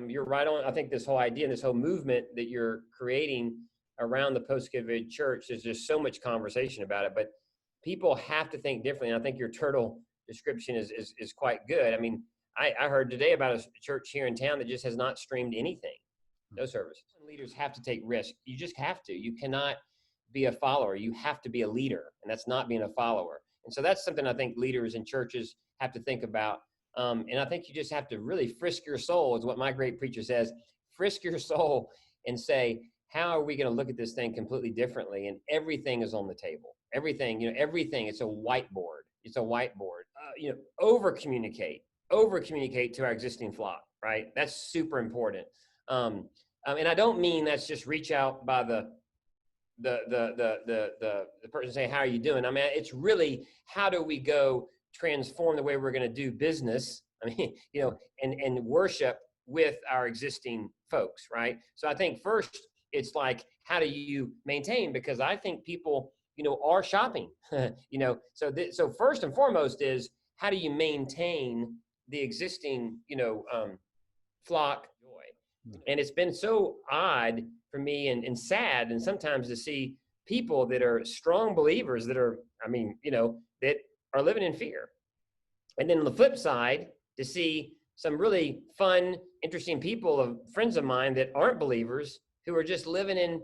you're right on. I think this whole idea and this whole movement that you're creating around the post-COVID church, there's just so much conversation about it, but people have to think differently. And I think your turtle description is quite good. I mean, I heard today about a church here in town that just has not streamed anything, no services. Leaders have to take risk. You just have to. You cannot be a follower. You have to be a leader, and that's not being a follower. And so that's something I think leaders in churches have to think about. And I think you just have to really frisk your soul, is what my great preacher says. Frisk your soul and say, how are we going to look at this thing completely differently? And everything is on the table. Everything, everything. It's a whiteboard. It's a whiteboard. Over communicate to our existing flock, right? That's super important. And I don't mean that's just reach out by the person saying, how are you doing? I mean, it's really, how do we go transform the way we're going to do business? I mean, and worship with our existing folks, right? So I think first it's like, how do you maintain? Because I think people, are shopping, so first and foremost is, how do you maintain the existing, flock joy? And it's been so odd for me and sad, and sometimes to see people that are strong believers that are, that are living in fear. And then on the flip side, to see some really fun, interesting people, of friends of mine that aren't believers, who are just living in,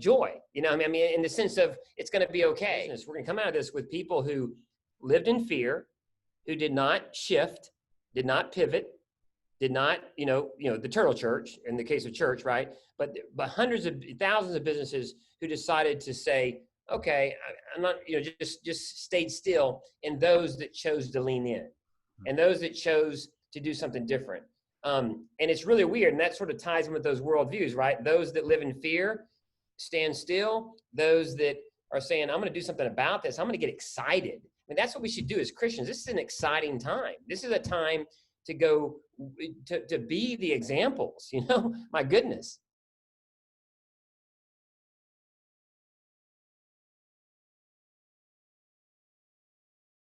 joy, in the sense of, it's going to be okay. We're going to come out of this with people who lived in fear, who did not shift, did not pivot, did not, the turtle church, in the case of church, right? But hundreds of thousands of businesses who decided to say, okay, I'm not, just stayed still, and those that chose to lean in, and those that chose to do something different. And it's really weird, and that sort of ties in with those worldviews, right? Those that live in fear, stand still. Those that are saying, I'm going to do something about this. I'm going to get excited. I mean, that's what we should do as Christians. This is an exciting time. This is a time to go to be the examples, my goodness.